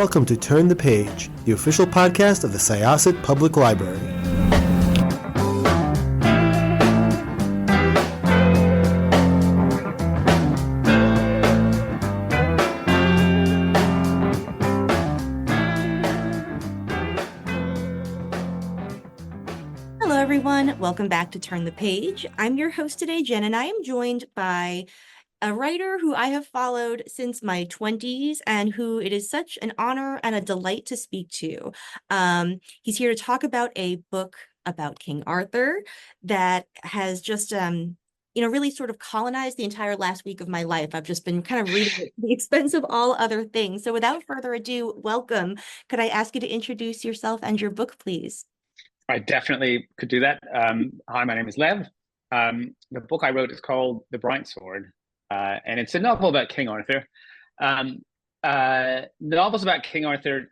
welcome to Turn the Page, the official podcast of the Syosset Public Library. Hello, everyone. Welcome back to Turn the Page. I'm your host today, Jen, and I am joined by a writer who I have followed since my 20s and who it is such an honor and a delight to speak to. He's here to talk about a book about King Arthur that has just, really sort of colonized the entire last week of my life. I've just been kind of reading it at the expense of all other things. So without further ado, welcome. Could I ask you to introduce yourself and your book, please? I definitely could do that. Hi, my name is Lev. The book I wrote is called The Bright Sword, and it's a novel about King Arthur. Novels about King Arthur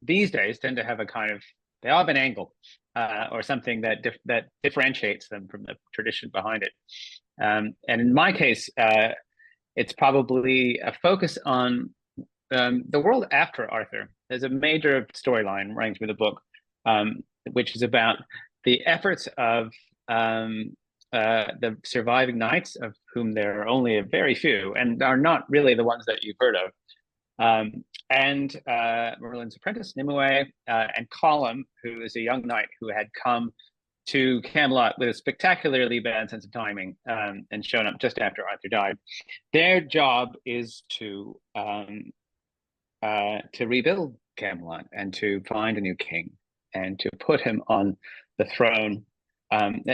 these days tend to have they all have an angle or something that differentiates them from the tradition behind it. And in my case, it's probably a focus on the world after Arthur. There's a major storyline running through the book, which is about the efforts of the surviving knights, of whom there are only a very few, and are not really the ones that you've heard of, and Merlin's apprentice, Nimue, and Colum, who is a young knight who had come to Camelot with a spectacularly bad sense of timing, and shown up just after Arthur died. Their job is to rebuild Camelot and to find a new king, and to put him on the throne.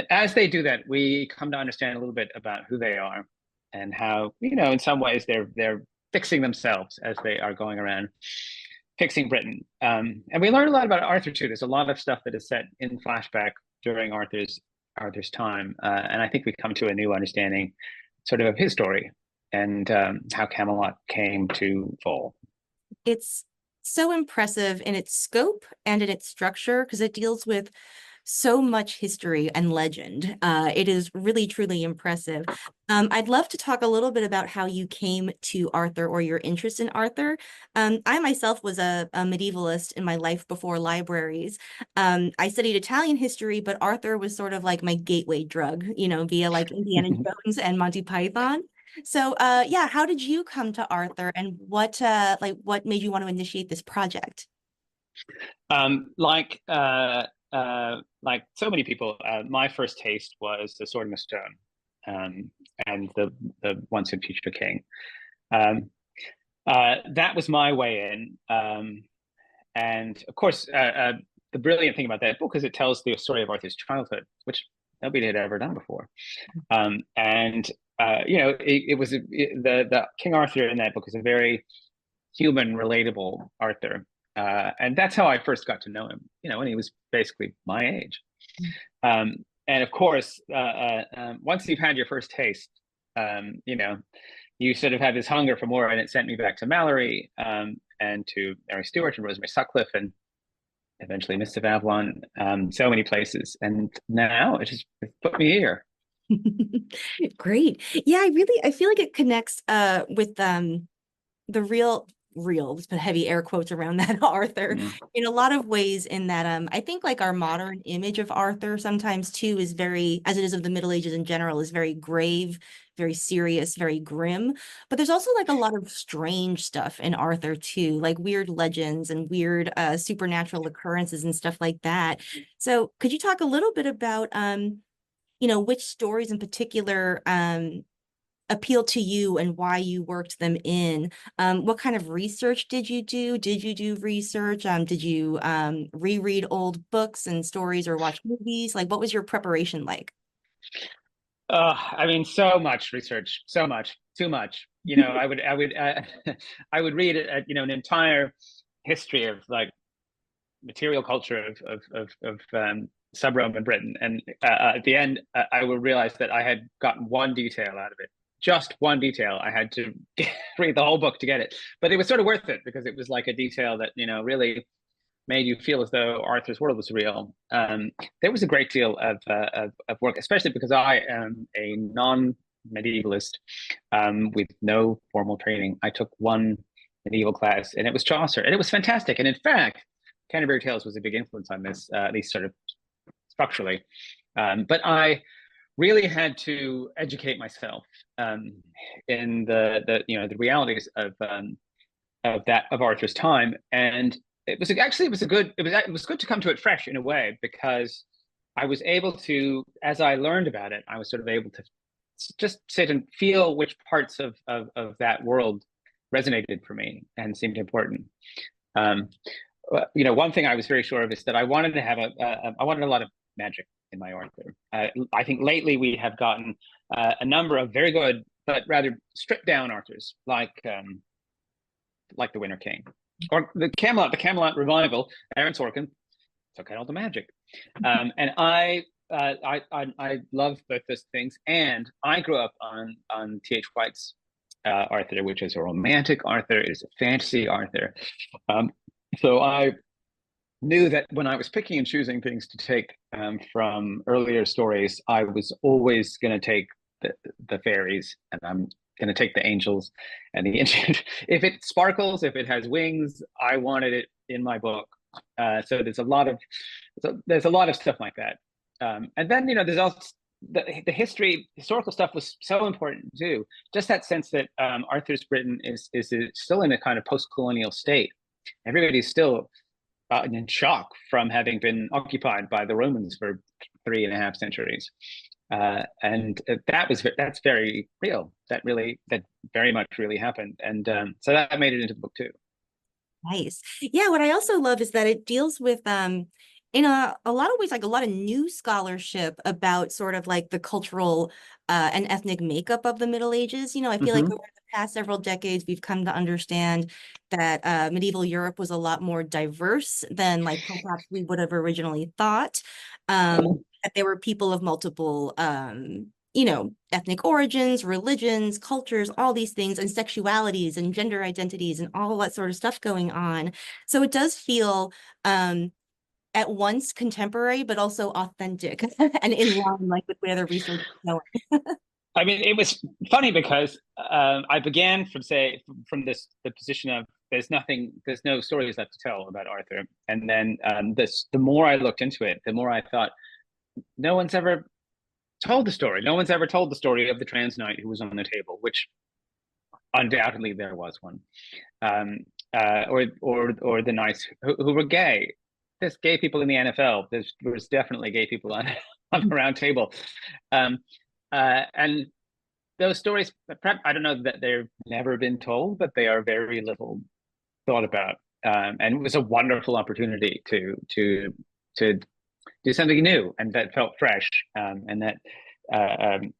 As they do that, we come to understand a little bit about who they are and how, in some ways they're fixing themselves as they are going around fixing Britain. And we learn a lot about Arthur too. There's a lot of stuff that is set in flashback during Arthur's time, and I think we come to a new understanding, sort of his story and how Camelot came to fall. It's so impressive in its scope and in its structure because it deals with so much history and legend. It is really, truly impressive. I'd love to talk a little bit about how you came to Arthur or your interest in Arthur. I myself was a medievalist in my life before libraries. I studied Italian history, but Arthur was sort of like my gateway drug, via like Indiana Jones and Monty Python. So, how did you come to Arthur, and what made you want to initiate this project? Like so many people, my first taste was The Sword and the Stone, and the Once and Future King. That was my way in, and of course, the brilliant thing about that book is it tells the story of Arthur's childhood, which nobody had ever done before, and it was the King Arthur in that book is a very human, relatable Arthur, and that's how I first got to know him. When he was basically my age, and of course, once you've had your first taste, you sort of have this hunger for more, and it sent me back to Mallory, and to Mary Stuart and Rosemary Sutcliffe, and eventually Mists of Avalon, so many places, and now it's put me here. Great. Yeah, I feel like it connects with the real, let's put heavy air quotes around that, Arthur, in a lot of ways, in that I think like our modern image of Arthur sometimes too is very, as it is of the Middle Ages in general, is very grave, very serious, very grim. But there's also like a lot of strange stuff in Arthur too, like weird legends and weird supernatural occurrences and stuff like that. So could you talk a little bit about which stories in particular appeal to you and why you worked them in? What kind of research did you do? Did you do research? Did you reread old books and stories or watch movies? Like, what was your preparation like? So much research, so much, too much. I would read an entire history of like material culture of sub-Roman Britain, and at the end, I would realize that I had gotten one detail out of it. Just one detail. I had to read the whole book to get it, but it was sort of worth it because it was like a detail that really made you feel as though Arthur's world was real. There was a great deal of work, especially because I am a non-medievalist with no formal training. I took one medieval class, and it was Chaucer, and it was fantastic. And in fact, Canterbury Tales was a big influence on this, at least sort of structurally. But I really had to educate myself in the realities of Arthur's time, and it was good to come to it fresh in a way, because I was able to, as I learned about it, I was sort of able to just sit and feel which parts of that world resonated for me and seemed important. One thing I was very sure of is that I wanted to have I wanted a lot of magic in my Arthur. I think lately we have gotten a number of very good but rather stripped down Arthurs, like the Winter King, or the Camelot revival. Aaron Sorkin took out all the magic, and I love both those things. And I grew up on T.H. White's Arthur, which is a romantic Arthur, is a fantasy Arthur. So I knew that when I was picking and choosing things to take from earlier stories, I was always going to take the fairies, and I'm going to take the angels and the ancient. If it sparkles, if it has wings, I wanted it in my book. So there's a lot of stuff like that. And then there's also the historical stuff was so important too. Just that sense that Arthur's Britain is still in a kind of post-colonial state. Everybody's still in shock from having been occupied by the Romans for 3.5 centuries. And that's very real. That very much really happened. And so that made it into the book too. Nice. Yeah, what I also love is that it deals with in a lot of ways, like a lot of new scholarship about sort of like the cultural and ethnic makeup of the Middle Ages. I feel like over the past several decades, we've come to understand that medieval Europe was a lot more diverse than like perhaps we would have originally thought. That there were people of multiple ethnic origins, religions, cultures, all these things, and sexualities and gender identities and all that sort of stuff going on. So it does feel at once contemporary, but also authentic and in line like with where the research is going. I mean, it was funny because I began from the position of there's no stories left to tell about Arthur, and then the more I looked into it, the more I thought no one's ever told the story. No one's ever told the story of the trans knight who was on the table, which undoubtedly there was one, or the knights who were gay. There's gay people in the NFL. There's definitely gay people on the round table, and those stories. I don't know that they've never been told, but they are very little thought about. And it was a wonderful opportunity to do something new and that felt fresh, and that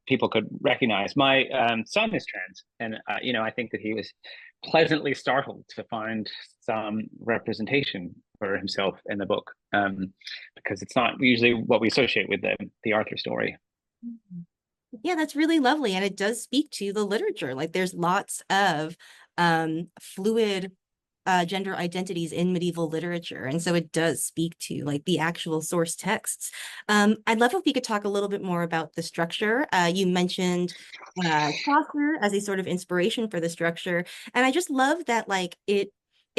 people could recognize. My son is trans, and I think that he was pleasantly startled to find some representation for himself in the book, because it's not usually what we associate with the Arthur story. Yeah, that's really lovely, and it does speak to the literature. Like there's lots of fluid gender identities in medieval literature, and so it does speak to like the actual source texts. I'd love if we could talk a little bit more about the structure. You mentioned Chaucer as a sort of inspiration for the structure, and I just love that like it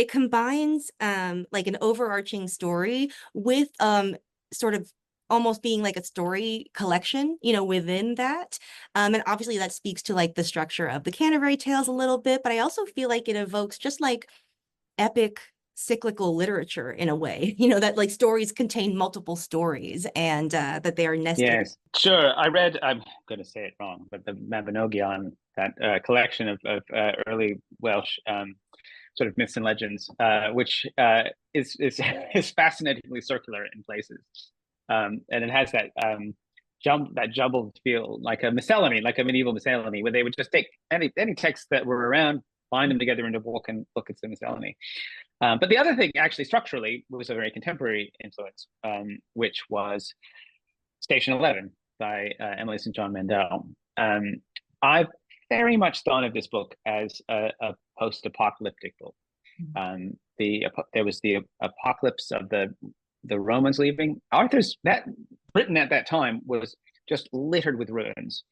combines like an overarching story with sort of almost being like a story collection, within that. And obviously that speaks to like the structure of the Canterbury Tales a little bit, but I also feel like it evokes just like epic cyclical literature in a way, that like stories contain multiple stories and that they are nested. Yes, sure. I read, I'm going to say it wrong, but the Mabinogion, that collection of early Welsh sort of myths and legends, which is fascinatingly circular in places. And it has that jumbled feel, like a miscellany, like a medieval miscellany, where they would just take any texts that were around, bind them together into a book, and look at the miscellany. But the other thing, actually, structurally, was a very contemporary influence, which was Station 11 by Emily St. John Mandel. I've very much thought of this book as a post-apocalyptic book. There was the apocalypse of the Romans leaving. Britain at that time was just littered with ruins,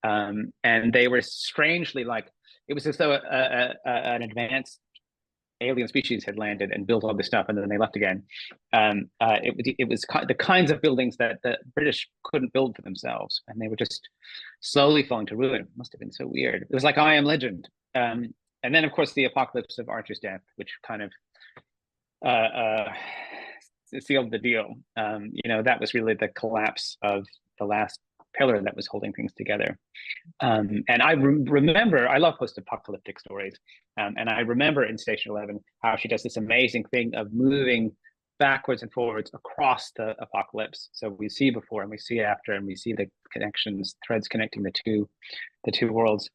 and they were strangely like, it was as though an advanced alien species had landed and built all this stuff, and then they left again. It was the kinds of buildings that the British couldn't build for themselves, and they were just slowly falling to ruin. It must have been so weird. It was like I Am Legend. And then, of course, the apocalypse of Arthur's death, which kind of sealed the deal. That was really the collapse of the last pillar that was holding things together. And I remember, I love post-apocalyptic stories. And I remember in Station 11 how she does this amazing thing of moving backwards and forwards across the apocalypse. So we see before and we see after, and we see the connections, threads connecting the two worlds.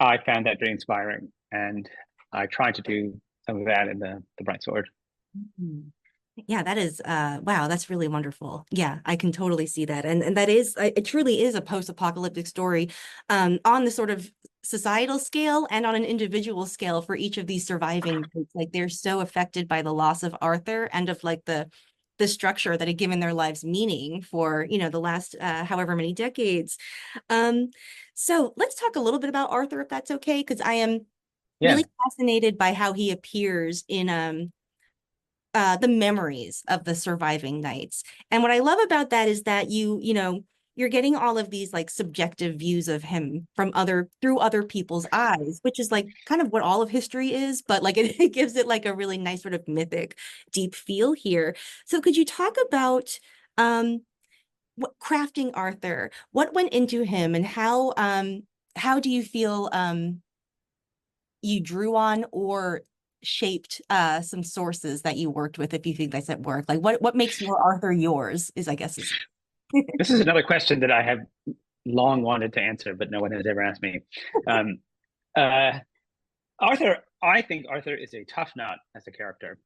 I found that very inspiring, and I tried to do some of that in the Bright Sword. Mhm. Yeah, that is wow, that's really wonderful. Yeah, I can totally see that. And that is it truly is a post-apocalyptic story on the sort of societal scale and on an individual scale for each of these surviving groups. Like they're so affected by the loss of Arthur and of like the structure that had given their lives meaning for, the last however many decades. So let's talk a little bit about Arthur, if that's okay, because I am really fascinated by how he appears in the memories of the surviving knights. And what I love about that is that you're getting all of these like subjective views of him through other people's eyes, which is like kind of what all of history is, but like it gives it like a really nice sort of mythic, deep feel here. So could you talk about what crafting Arthur, what went into him, and how do you feel you drew on or shaped some sources that you worked with, if you think that's at work? Like what makes your Arthur yours is, I guess, is This is another question that I have long wanted to answer, but no one has ever asked me. Arthur, I think Arthur is a tough nut as a character.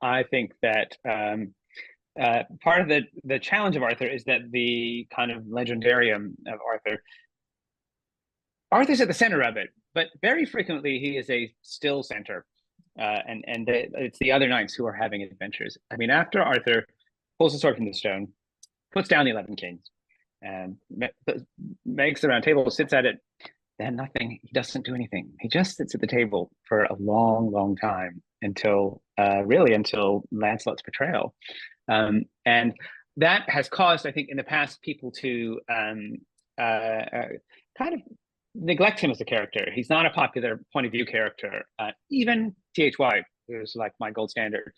I think that part of the challenge of Arthur is that the kind of legendarium of Arthur's at the center of it, but very frequently he is a still center. It's the other knights who are having adventures. I mean, after Arthur pulls the sword from the stone, puts down the 11 kings, and makes the round table, sits at it, then nothing. He doesn't do anything. He just sits at the table for a long, long time until Lancelot's betrayal. And that has caused, I think, in the past, people to kind of neglect him as a character. He's not a popular point of view character. Even T.H. White, who's like my gold standard,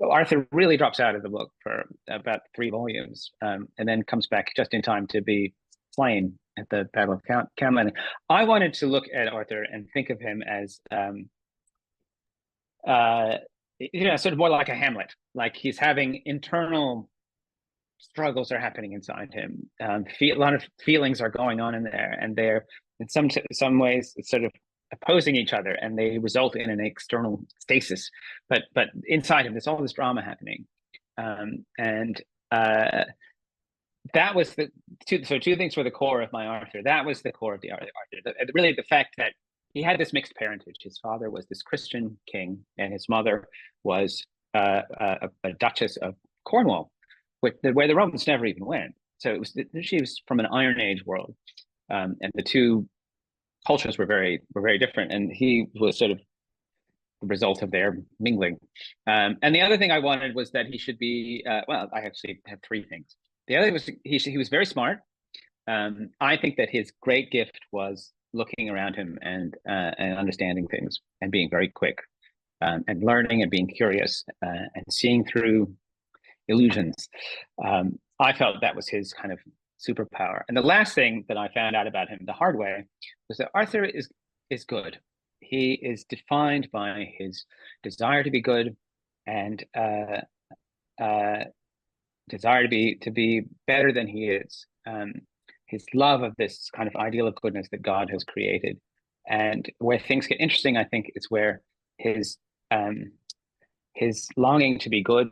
Arthur really drops out of the book for about 3 volumes, and then comes back just in time to be slain at the Battle of Camlan. I wanted to look at Arthur and think of him as sort of more like a Hamlet. Like he's having internal struggles are happening inside him. A lot of feelings are going on in there, and they're in some ways sort of opposing each other, and they result in an external stasis. But inside him, there's all this drama happening, and that was two things were the core of my Arthur. That was the core of the Arthur. Really, the fact that he had this mixed parentage. His father was this Christian king, and his mother was a Duchess of Cornwall, where the Romans never even went. So she was from an Iron Age world, and the two cultures were very different, and he was sort of the result of their mingling. And the other thing I wanted was that he should be I actually have 3 things. The other was he was very smart. I think that his great gift was looking around him and understanding things and being very quick, and learning and being curious, and seeing through illusions. I felt that was his kind of superpower. And the last thing that I found out about him the hard way was that Arthur is good. He is defined by his desire to be good, and desire to be better than he is. His love of this kind of ideal of goodness that God has created. And where things get interesting, I think, is where his longing to be good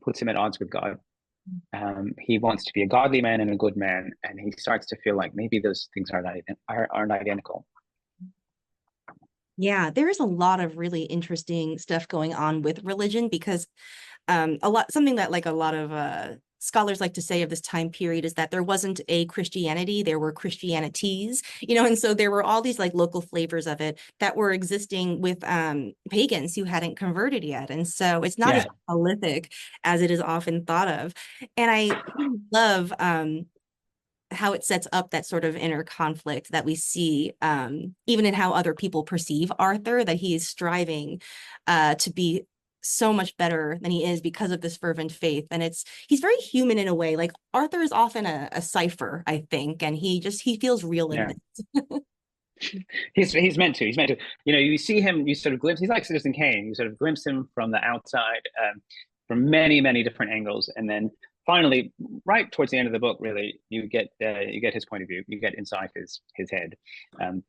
puts him at odds with God. He wants to be a godly man and a good man, and he starts to feel like maybe those things aren't identical. Yeah, there is a lot of really interesting stuff going on with religion, because something that like a lot of scholars like to say of this time period is that there wasn't a Christianity, there were Christianities, you know, and so there were all these like local flavors of it that were existing with pagans who hadn't converted yet. And so it's not as prolific as it is often thought of. And I love how it sets up that sort of inner conflict that we see, even in how other people perceive Arthur, that he is striving to be so much better than he is because of this fervent faith. And he's very human in a way. Like Arthur is often a cipher, I think, and he feels real in this. He's meant to. You know, you see him, you sort of glimpse. He's like Citizen Kane. You sort of glimpse him from the outside, from many, many different angles, and then finally, right towards the end of the book, really, you get his point of view. You get inside his head,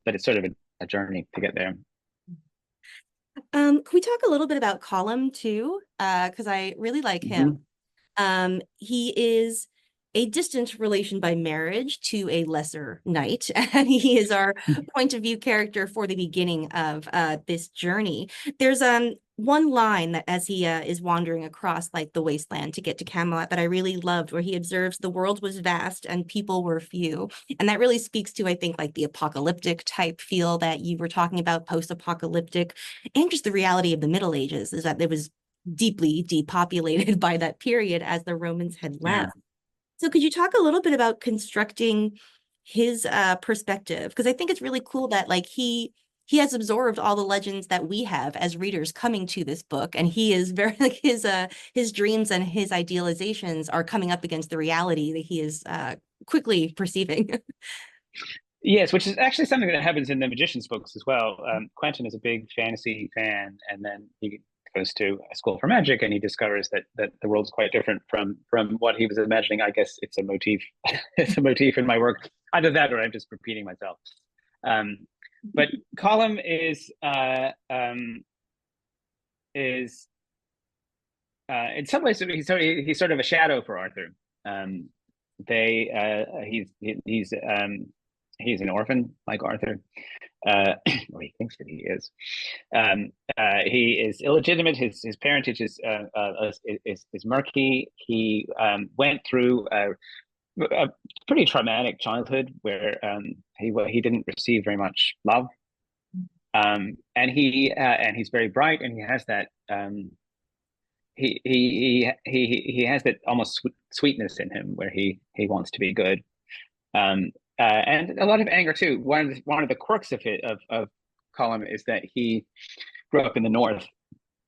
but it's sort of a journey to get there. Can we talk a little bit about Colum too? Because I really like him. He is a distant relation by marriage to a lesser knight, and he is our point of view character for the beginning of this journey. There's one line that as he is wandering across like the wasteland to get to Camelot that I really loved, where he observes the world was vast and people were few. And that really speaks to, I think, like the apocalyptic type feel that you were talking about, post-apocalyptic, and just the reality of the Middle Ages is that it was deeply depopulated by that period as the Romans had left. So could you talk a little bit about constructing his perspective? Because I think it's really cool that like he has absorbed all the legends that we have as readers coming to this book, and he is very like his dreams and his idealizations are coming up against the reality that he is quickly perceiving. Yes, which is actually something that happens in the Magician's books as well. Quentin is a big fantasy fan, and then he goes to a school for magic, and he discovers that the world's quite different from what he was imagining. I guess it's a motif. It's a motif in my work. Either that, or I'm just repeating myself. But Colum is in some ways he's sort of a shadow for Arthur. He's an orphan like Arthur, or he thinks that he is. He is illegitimate. His parentage is murky. He went through a pretty traumatic childhood where he didn't receive very much love, and he's very bright, and he has that he has that almost sweetness in him where he wants to be good. And a lot of anger too. One of the quirks of Colum is that he grew up in the north,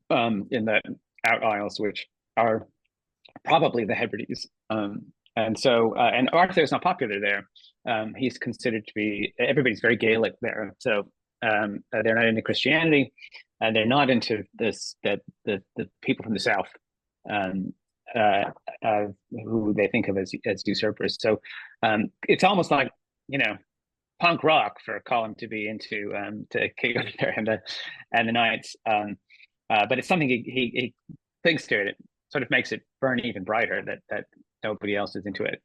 in the Out Isles, which are probably the Hebrides. And so, and Arthur is not popular there. He's considered to be, everybody's very Gaelic there. So they're not into Christianity, and they're not into the people from the south. Who they think of as usurpers. So it's almost like, you know, punk rock for Colum to be into, to King Arthur and the Knights. But it's something he thinks to it. It sort of makes it burn even brighter that nobody else is into it.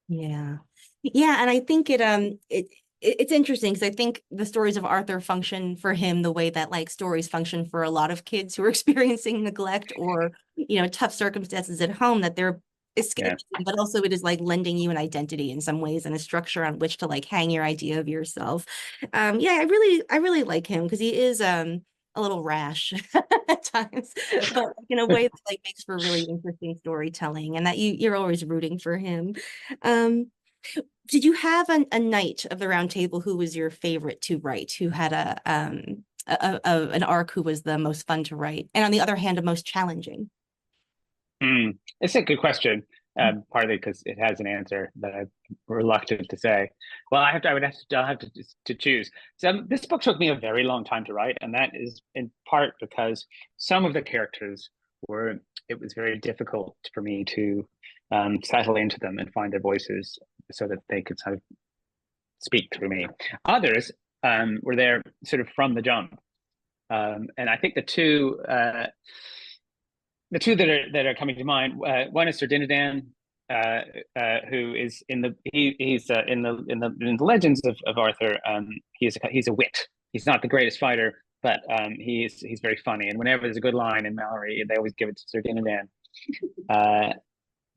Yeah, and I think it's interesting because I think the stories of Arthur function for him the way that like stories function for a lot of kids who are experiencing neglect or, you know, tough circumstances at home, that they're escaping, but also it is like lending you an identity in some ways and a structure on which to like hang your idea of yourself. I really like him because he is a little rash at times, but in a way that like makes for really interesting storytelling, and that you're always rooting for him. Did you have a knight of the Round Table who was your favorite to write, who had an arc who was the most fun to write, and on the other hand, the most challenging? It's a good question. Partly because it has an answer that I'm reluctant to say. Well, I'll have to choose. So this book took me a very long time to write, and that is in part because some of the characters it was very difficult for me to settle into them and find their voices so that they could sort of speak through me. Others were there sort of from the jump, and I think the two that are coming to mind, one is Sir Dinadan, who is in the legends of Arthur. He's a wit. He's not the greatest fighter, but he's very funny. And whenever there's a good line in Mallory, they always give it to Sir Dinadan.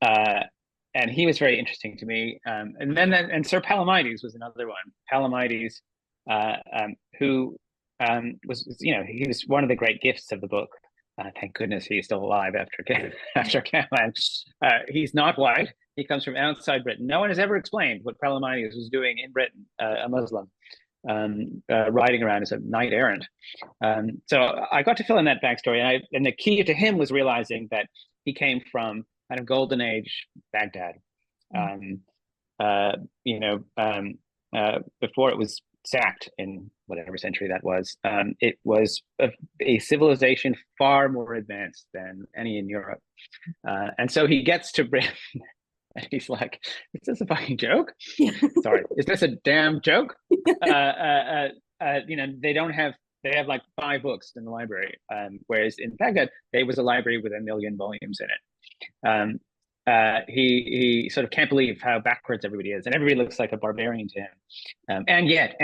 and he was very interesting to me. And Sir Palomides was another one. Palomides, who was, he was one of the great gifts of the book. Thank goodness he's still alive after Camelot. He's not white. He comes from outside Britain. No one has ever explained what Palomides was doing in Britain, a Muslim, riding around as a knight errant. So I got to fill in that backstory, and the key to him was realizing that he came from kind of golden age Baghdad. Before it was sacked in whatever century that was, it was a civilization far more advanced than any in Europe. And so he gets to Britain and he's like, is this a fucking joke? Sorry, is this a damn joke? They have like 5 books in the library, whereas in Baghdad, there was a library with 1 million volumes in it. He sort of can't believe how backwards everybody is, and everybody looks like a barbarian to him. And yet,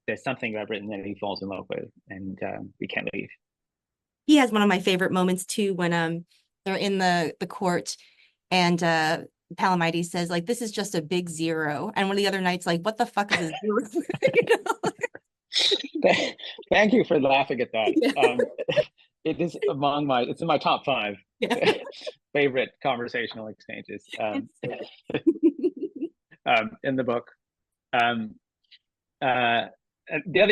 there's something about Britain that he falls in love with, and we can't leave. He has one of my favorite moments too, when they're in the court, and Palomides says, like, this is just a big 0, and one of the other knights like, what the fuck is a 0? Thank you for laughing at that. Yeah. It is it's in my top 5 favorite conversational exchanges in the book. The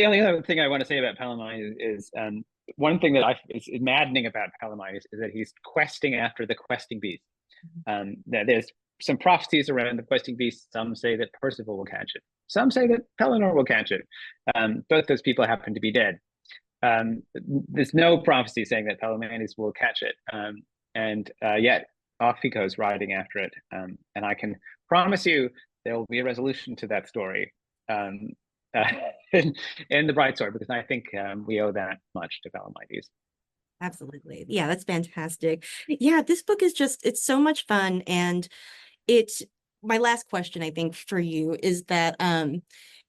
only other thing I want to say about Palomides is one thing that is maddening about Palomides is that he's questing after the questing beast. There's some prophecies around the questing beast. Some say that Percival will catch it. Some say that Pellinor will catch it. Both those people happen to be dead. There's no prophecy saying that Palomides will catch it. And yet off he goes riding after it. And I can promise you there will be a resolution to that story in The Bright Sword, because I think we owe that much to Palomides. Absolutely. Yeah, that's fantastic. Yeah, this book is it's so much fun. And my last question, I think, for you is that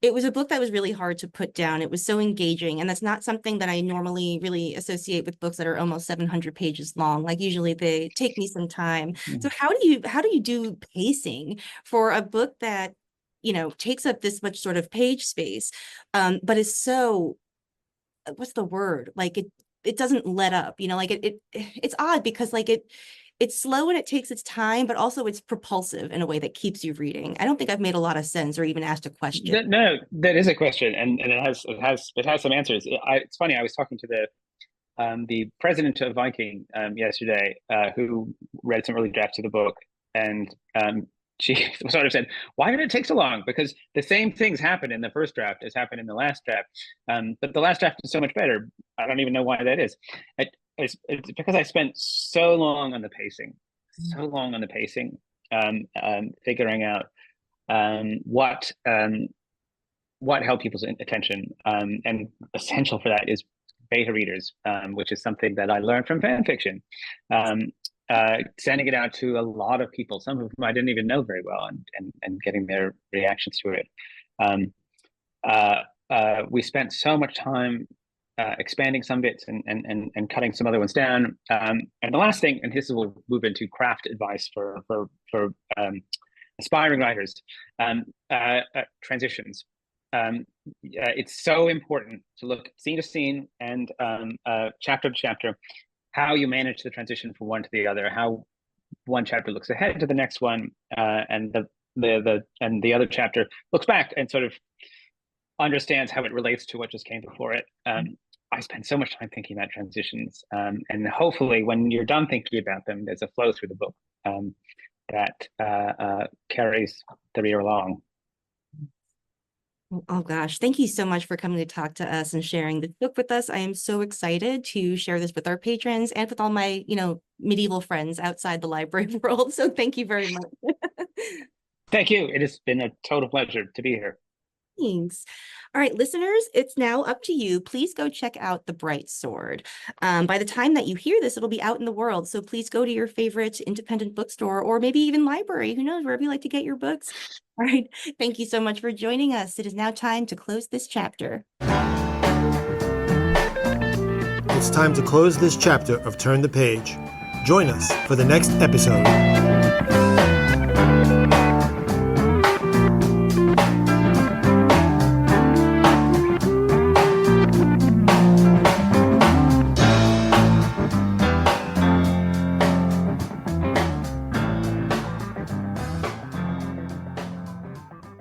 it was a book that was really hard to put down. It was so engaging. And that's not something that I normally really associate with books that are almost 700 pages long. Like, usually they take me some time. So how do you do pacing for a book that, takes up this much sort of page space, but is so, what's the word? Like, it doesn't let up, it's odd because like it's slow and it takes its time, but also it's propulsive in a way that keeps you reading. I don't think I've made a lot of sense or even asked a question. No, that is a question, and it has some answers. It's funny. I was talking to the president of Viking yesterday, who read some early drafts of the book, and she sort of said, why did it take so long? Because the same things happen in the first draft as happened in the last draft. But the last draft is so much better. I don't even know why that is. It's because I spent so long on the pacing, figuring out what held people's attention. And essential for that is beta readers, which is something that I learned from fan fiction. Sending it out to a lot of people, some of whom I didn't even know very well, and getting their reactions to it. We spent so much time expanding some bits and cutting some other ones down. And the last thing, and this will move into craft advice for aspiring writers, transitions. It's so important to look scene to scene and chapter to chapter, how you manage the transition from one to the other, how one chapter looks ahead to the next one, and the other chapter looks back and sort of understands how it relates to what just came before it. I spend so much time thinking about transitions, and hopefully when you're done thinking about them, there's a flow through the book that carries the reader along. Oh gosh, thank you so much for coming to talk to us and sharing the book with us. I am so excited to share this with our patrons and with all my, medieval friends outside the library world. So thank you very much. Thank you. It has been a total pleasure to be here. Thanks. All right, listeners, it's now up to you. Please go check out The Bright Sword. By the time that you hear this, it'll be out in the world. So please go to your favorite independent bookstore or maybe even library. Who knows, wherever you like to get your books. All right. Thank you so much for joining us. It is now time to close this chapter. It's time to close this chapter of Turn the Page. Join us for the next episode. Bye.